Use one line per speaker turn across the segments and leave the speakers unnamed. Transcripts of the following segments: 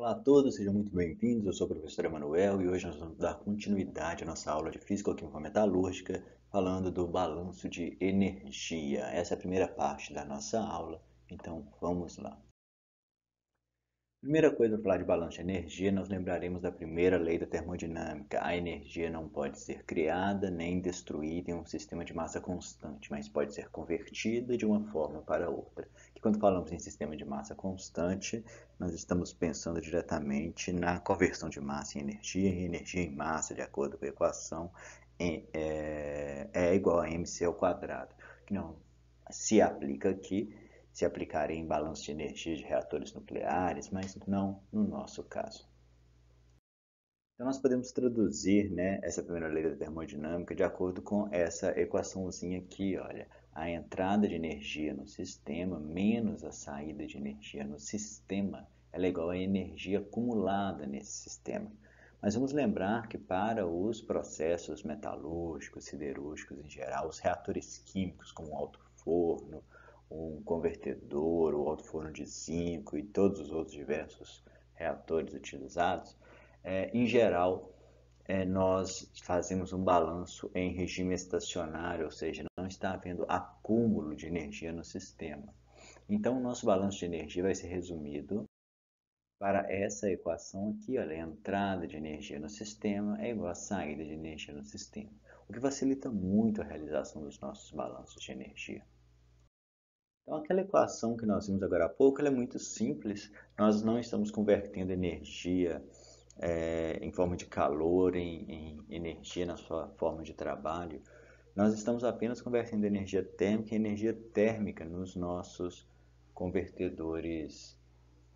Olá a todos, sejam muito bem-vindos. Eu sou o professor Emanuel e hoje nós vamos dar continuidade à nossa aula de Físico-Química Metalúrgica, falando do balanço de energia. Essa é a primeira parte da nossa aula, então vamos lá. Primeira coisa para falar de balanço de energia, nós lembraremos da primeira lei da termodinâmica. A energia não pode ser criada nem destruída em um sistema de massa constante, mas pode ser convertida de uma forma para outra. E quando falamos em sistema de massa constante, nós estamos pensando diretamente na conversão de massa em energia e energia em massa, de acordo com a equação é igual a mc ao quadrado, que não se aplica aqui, se aplicaria em balanço de energia de reatores nucleares, mas não no nosso caso. Então nós podemos traduzir, essa primeira lei da termodinâmica de acordo com essa equaçãozinha aqui, olha. A entrada de energia no sistema menos a saída de energia no sistema, ela é igual à energia acumulada nesse sistema. Mas vamos lembrar que para os processos metalúrgicos, siderúrgicos em geral, os reatores químicos como o alto forno, um convertedor, o alto forno de zinco e todos os outros diversos reatores utilizados, em geral, nós fazemos um balanço em regime estacionário, ou seja, não está havendo acúmulo de energia no sistema. Então, o nosso balanço de energia vai ser resumido para essa equação aqui, olha, a entrada de energia no sistema é igual a saída de energia no sistema, o que facilita muito a realização dos nossos balanços de energia. Então, aquela equação que nós vimos agora há pouco, ela é muito simples. Nós não estamos convertendo energia em forma de calor, em energia na sua forma de trabalho. Nós estamos apenas convertendo energia térmica em energia térmica nos nossos convertedores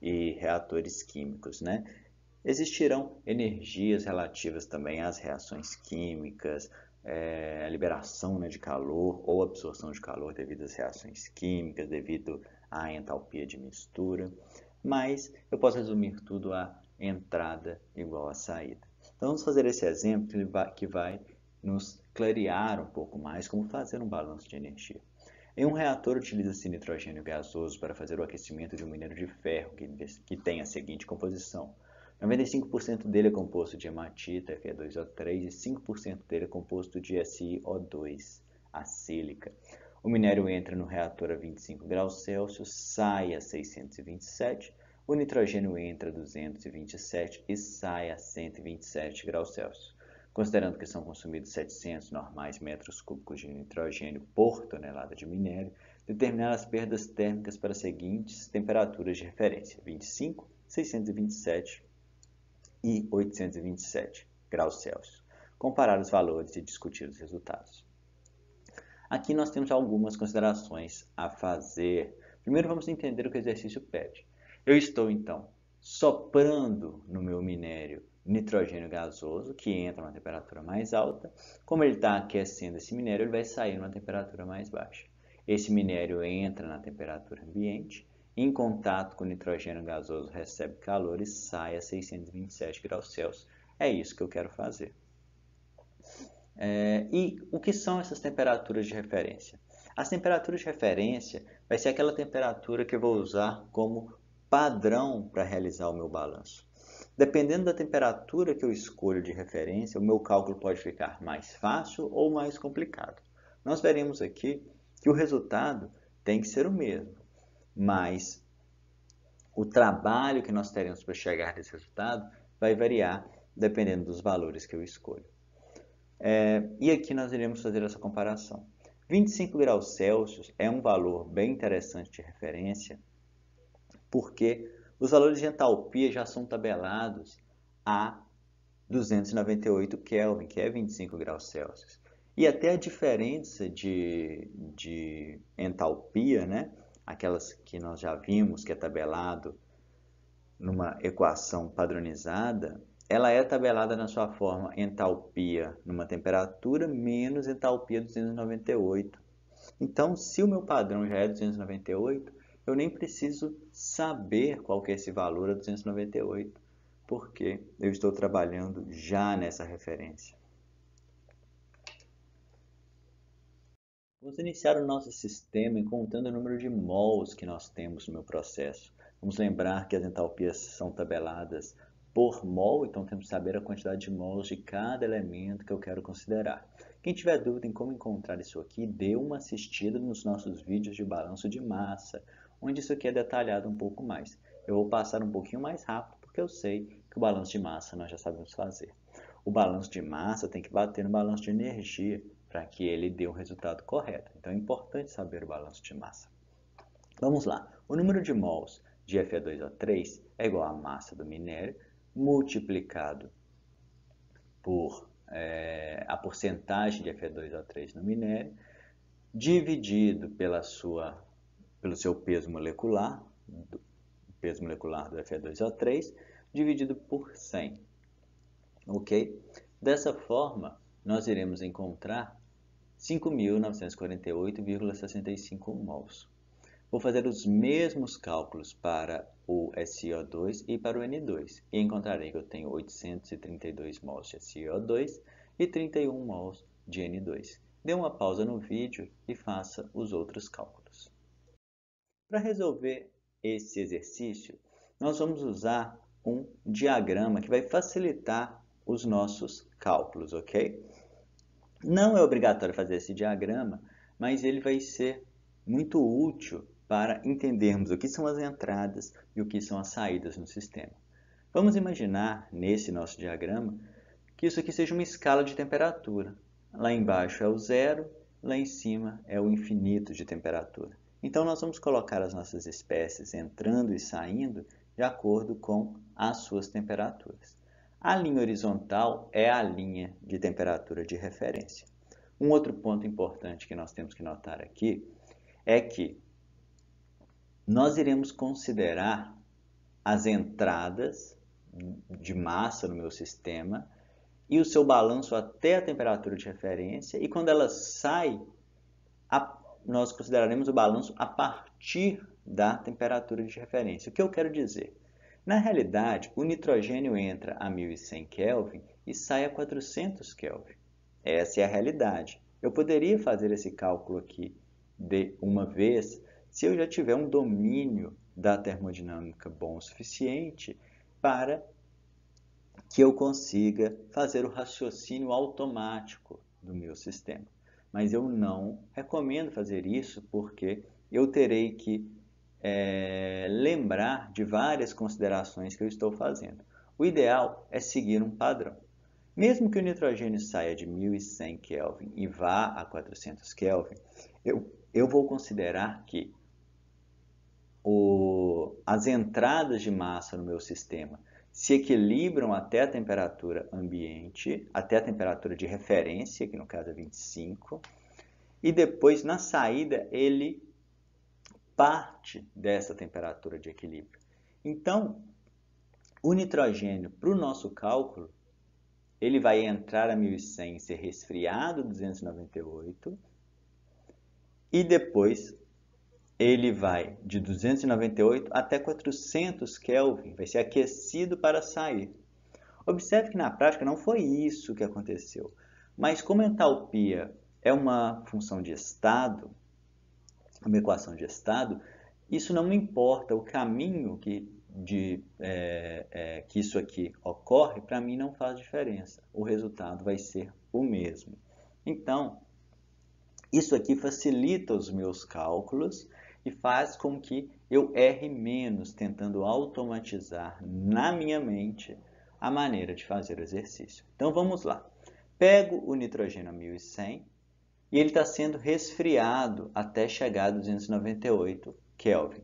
e reatores químicos, né? Existirão energias relativas também às reações químicas, a liberação, de calor ou absorção de calor devido às reações químicas, devido à entalpia de mistura, mas eu posso resumir tudo a entrada igual a saída. Então vamos fazer esse exemplo que vai nos clarear um pouco mais como fazer um balanço de energia. Em um reator utiliza-se nitrogênio gasoso para fazer o aquecimento de um minério de ferro que tem a seguinte composição: 95% dele é composto de hematita, que é 2O3, e 5% dele é composto de SiO2, a sílica. O minério entra no reator a 25 graus Celsius, sai a 627, o nitrogênio entra a 227 e sai a 127 graus Celsius. Considerando que são consumidos 700 normais metros cúbicos de nitrogênio por tonelada de minério, determinar as perdas térmicas para as seguintes temperaturas de referência: 25, 627 e 827 graus Celsius. Comparar os valores e discutir os resultados. Aqui nós temos algumas considerações a fazer. Primeiro vamos entender o que o exercício pede. Eu estou então soprando no meu minério nitrogênio gasoso, que entra numa temperatura mais alta. Como ele está aquecendo esse minério, ele vai sair numa temperatura mais baixa. Esse minério entra na temperatura ambiente, em contato com o nitrogênio gasoso recebe calor e sai a 627 graus Celsius. É isso que eu quero fazer. E o que são essas temperaturas de referência? As temperaturas de referência vai ser aquela temperatura que eu vou usar como padrão para realizar o meu balanço. Dependendo da temperatura que eu escolho de referência, o meu cálculo pode ficar mais fácil ou mais complicado. Nós veremos aqui que o resultado tem que ser o mesmo, mas o trabalho que nós teremos para chegar nesse resultado vai variar dependendo dos valores que eu escolho. E aqui nós iremos fazer essa comparação. 25 graus Celsius é um valor bem interessante de referência, porque os valores de entalpia já são tabelados a 298 Kelvin, que é 25 graus Celsius. E até a diferença de entalpia, aquelas que nós já vimos, que é tabelado numa equação padronizada, ela é tabelada na sua forma entalpia numa temperatura menos entalpia 298. Então, se o meu padrão já é 298, eu nem preciso saber qual que é esse valor a 298, porque eu estou trabalhando já nessa referência. Vamos iniciar o nosso sistema contando o número de mols que nós temos no meu processo. Vamos lembrar que as entalpias são tabeladas por mol, então temos que saber a quantidade de mols de cada elemento que eu quero considerar. Quem tiver dúvida em como encontrar isso aqui, dê uma assistida nos nossos vídeos de balanço de massa, onde isso aqui é detalhado um pouco mais. Eu vou passar um pouquinho mais rápido, porque eu sei que o balanço de massa nós já sabemos fazer. O balanço de massa tem que bater no balanço de energia para que ele dê o resultado correto. Então é importante saber o balanço de massa. Vamos lá. O número de mols de Fe2O3 é igual à massa do minério multiplicado por a porcentagem de Fe2O3 no minério, dividido pelo seu peso molecular do Fe2O3, dividido por 100. Ok? Dessa forma, nós iremos encontrar 5.948,65 mols. Vou fazer os mesmos cálculos para o SiO2 e para o N2. E encontrarei que eu tenho 832 mols de SiO2 e 31 mols de N2. Dê uma pausa no vídeo e faça os outros cálculos. Para resolver esse exercício, nós vamos usar um diagrama que vai facilitar os nossos cálculos, ok? Não é obrigatório fazer esse diagrama, mas ele vai ser muito útil para entendermos o que são as entradas e o que são as saídas no sistema. Vamos imaginar, nesse nosso diagrama, que isso aqui seja uma escala de temperatura. Lá embaixo é o zero, lá em cima é o infinito de temperatura. Então, nós vamos colocar as nossas espécies entrando e saindo de acordo com as suas temperaturas. A linha horizontal é a linha de temperatura de referência. Um outro ponto importante que nós temos que notar aqui é que nós iremos considerar as entradas de massa no meu sistema e o seu balanço até a temperatura de referência, e quando ela sai, nós consideraremos o balanço a partir da temperatura de referência. O que eu quero dizer? Na realidade, o nitrogênio entra a 1100 Kelvin e sai a 400 Kelvin. Essa é a realidade. Eu poderia fazer esse cálculo aqui de uma vez se eu já tiver um domínio da termodinâmica bom o suficiente para que eu consiga fazer o raciocínio automático do meu sistema. Mas eu não recomendo fazer isso porque eu terei que lembrar de várias considerações que eu estou fazendo. O ideal é seguir um padrão. Mesmo que o nitrogênio saia de 1100 Kelvin e vá a 400 Kelvin, eu vou considerar que as entradas de massa no meu sistema se equilibram até a temperatura ambiente, até a temperatura de referência, que no caso é 25, e depois na saída ele parte dessa temperatura de equilíbrio. Então, o nitrogênio, para o nosso cálculo, ele vai entrar a 1100 e ser resfriado a 298, e depois ele vai de 298 até 400 Kelvin, vai ser aquecido para sair. Observe que na prática não foi isso que aconteceu, mas como a entalpia é uma função de estado, uma equação de estado, isso não importa, o caminho que isso aqui ocorre, para mim não faz diferença, o resultado vai ser o mesmo. Então, isso aqui facilita os meus cálculos e faz com que eu erre menos tentando automatizar na minha mente a maneira de fazer o exercício. Então vamos lá. Pego o nitrogênio a 1100 e ele está sendo resfriado até chegar a 298 Kelvin.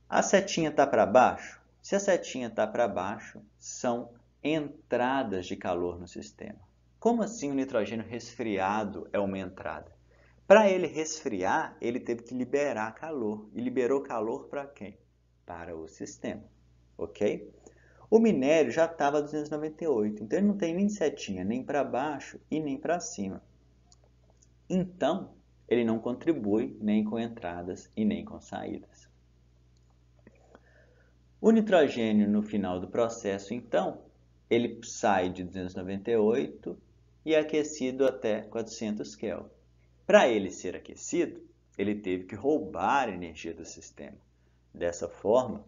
A setinha está para baixo? Se a setinha está para baixo, são entradas de calor no sistema. Como assim o nitrogênio resfriado é uma entrada? Para ele resfriar, ele teve que liberar calor. E liberou calor para quem? Para o sistema. Ok? O minério já estava a 298, então ele não tem nem setinha nem para baixo e nem para cima. Então, ele não contribui nem com entradas e nem com saídas. O nitrogênio no final do processo, então, ele sai de 298 e é aquecido até 400 Kelvin. Para ele ser aquecido, ele teve que roubar energia do sistema. Dessa forma,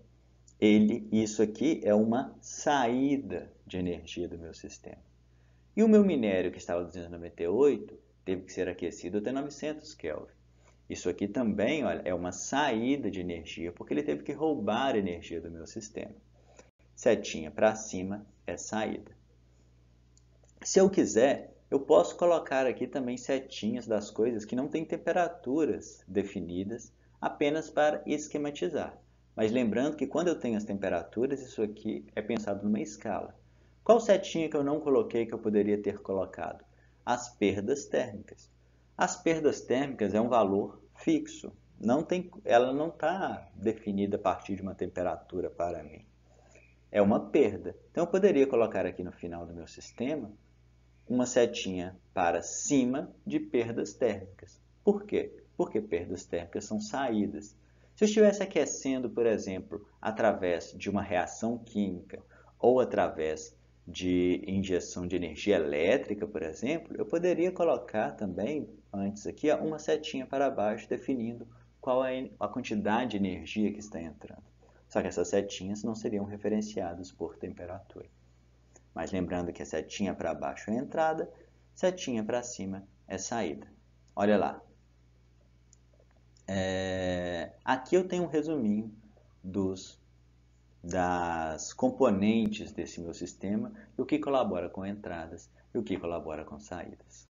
Isso aqui é uma saída de energia do meu sistema. E o meu minério, que estava a 298, teve que ser aquecido até 900 Kelvin. Isso aqui também, olha, é uma saída de energia, porque ele teve que roubar energia do meu sistema. Setinha para cima é saída. Se eu quiser, eu posso colocar aqui também setinhas das coisas que não têm temperaturas definidas, apenas para esquematizar. Mas lembrando que quando eu tenho as temperaturas, isso aqui é pensado numa escala. Qual setinha que eu não coloquei que eu poderia ter colocado? As perdas térmicas. As perdas térmicas é um valor fixo. Ela não está definida a partir de uma temperatura para mim. É uma perda. Então eu poderia colocar aqui no final do meu sistema uma setinha para cima de perdas térmicas. Por quê? Porque perdas térmicas são saídas. Se eu estivesse aquecendo, por exemplo, através de uma reação química ou através de injeção de energia elétrica, por exemplo, eu poderia colocar também, antes aqui, uma setinha para baixo definindo qual é a quantidade de energia que está entrando. Só que essas setinhas não seriam referenciadas por temperatura. Mas lembrando que a setinha para baixo é entrada, setinha para cima é saída. Olha lá. Aqui eu tenho um resuminho das componentes desse meu sistema e o que colabora com entradas e o que colabora com saídas.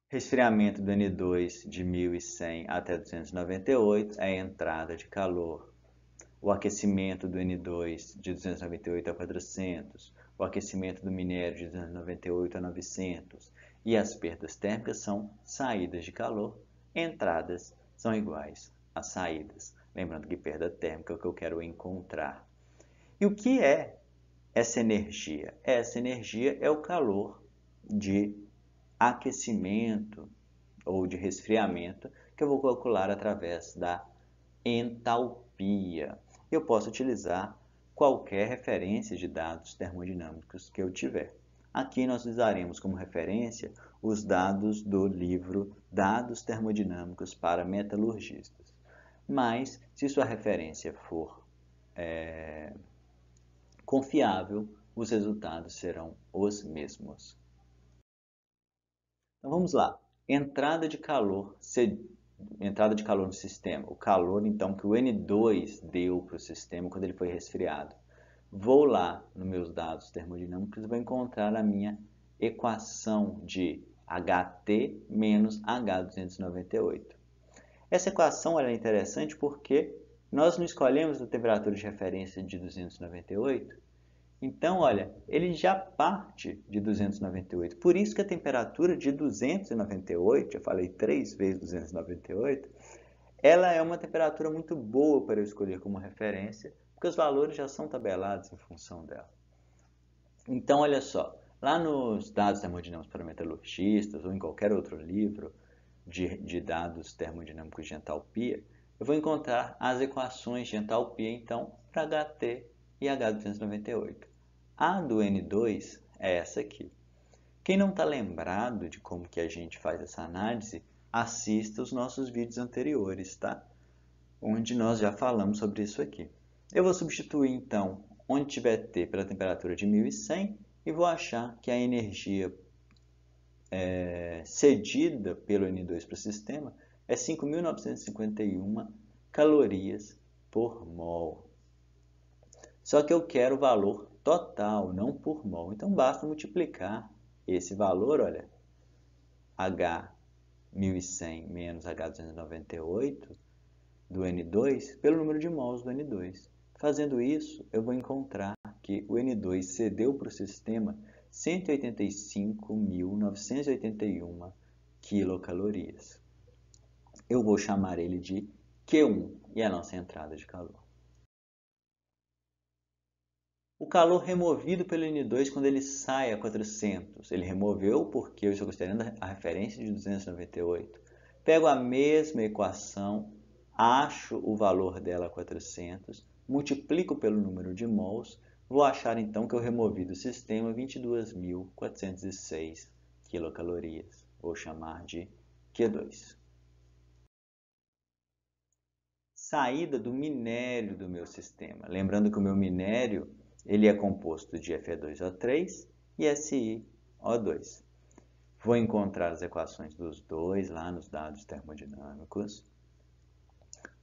Resfriamento do N2 de 1100 até 298 é a entrada de calor. O aquecimento do N2 de 298 a 400, o aquecimento do minério de 298 a 900 e as perdas térmicas são saídas de calor, entradas são iguais a saídas. Lembrando que perda térmica é o que eu quero encontrar. E o que é essa energia? Essa energia é o calor de aquecimento ou de resfriamento que eu vou calcular através da entalpia. Eu posso utilizar qualquer referência de dados termodinâmicos que eu tiver. Aqui nós usaremos como referência os dados do livro Dados Termodinâmicos para Metalurgistas. Mas, se sua referência for confiável, os resultados serão os mesmos. Então vamos lá. Entrada de calor no sistema. O calor, então, que o N2 deu para o sistema quando ele foi resfriado. Vou lá nos meus dados termodinâmicos e vou encontrar a minha equação de HT menos H298. Essa equação é interessante porque nós não escolhemos a temperatura de referência de 298. Então, olha, ele já parte de 298. Por isso que a temperatura de 298, eu falei 3 vezes 298, ela é uma temperatura muito boa para eu escolher como referência, porque os valores já são tabelados em função dela. Então, olha só, lá nos dados termodinâmicos para metalurgistas ou em qualquer outro livro de dados termodinâmicos de entalpia, eu vou encontrar as equações de entalpia, então, para HT e H298. A do N2 é essa aqui. Quem não está lembrado de como que a gente faz essa análise, assista os nossos vídeos anteriores, tá? Onde nós já falamos sobre isso aqui. Eu vou substituir, então, onde tiver T pela temperatura de 1100 e vou achar que a energia cedida pelo N2 para o sistema é 5.951 calorias por mol. Só que eu quero o valor total, não por mol. Então basta multiplicar esse valor, olha, H1100 menos H298 do N2 pelo número de mols do N2. Fazendo isso, eu vou encontrar que o N2 cedeu para o sistema 185.981 quilocalorias. Eu vou chamar ele de Q1 e a nossa entrada de calor. O calor removido pelo N2 quando ele sai a 400. Ele removeu porque eu estou considerando a referência de 298. Pego a mesma equação, acho o valor dela a 400, multiplico pelo número de mols, vou achar então que eu removi do sistema 22.406 quilocalorias. Vou chamar de Q2. saída do minério do meu sistema. Lembrando que o meu minério ele é composto de Fe2O3 e SiO2. Vou encontrar as equações dos dois lá nos dados termodinâmicos.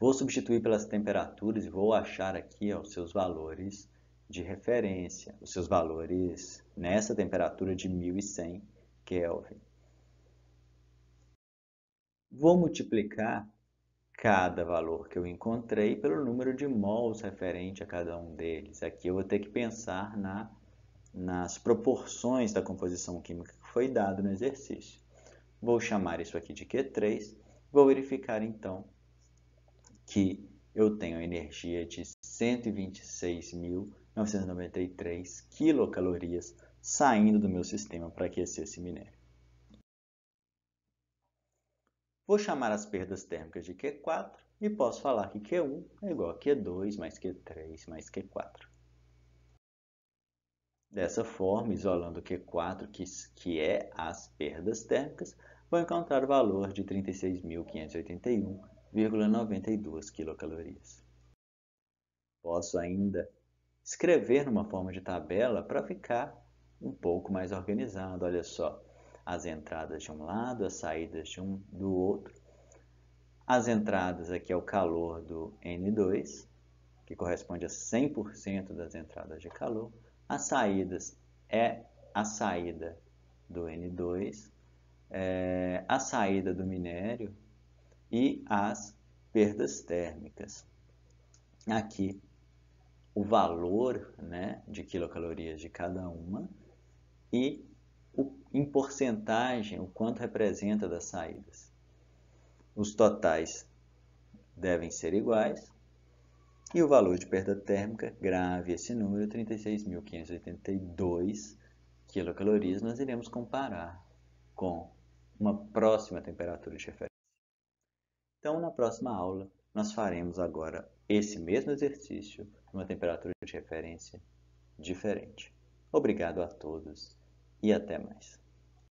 Vou substituir pelas temperaturas e vou achar aqui os seus valores de referência, os seus valores nessa temperatura de 1100 Kelvin. Vou multiplicar cada valor que eu encontrei pelo número de mols referente a cada um deles. Aqui eu vou ter que pensar nas proporções da composição química que foi dado no exercício. Vou chamar isso aqui de Q3. Vou verificar então que eu tenho energia de 126.993 quilocalorias saindo do meu sistema para aquecer esse minério. Vou chamar as perdas térmicas de Q4 e posso falar que Q1 é igual a Q2 mais Q3 mais Q4. Dessa forma, isolando Q4, que é as perdas térmicas, vou encontrar o valor de 36.581,92 quilocalorias. Posso ainda escrever numa forma de tabela para ficar um pouco mais organizado. Olha só, as entradas de um lado, as saídas do outro. As entradas aqui é o calor do N2, que corresponde a 100% das entradas de calor. As saídas é a saída do N2, a saída do minério e as perdas térmicas. Aqui o valor, né, de quilocalorias de cada uma e em porcentagem o quanto representa das saídas. Os totais devem ser iguais e o valor de perda térmica, grave esse número, 36.582 quilocalorias, nós iremos comparar com uma próxima temperatura de referência. Então, na próxima aula, nós faremos agora esse mesmo exercício numa temperatura de referência diferente. Obrigado a todos e até mais.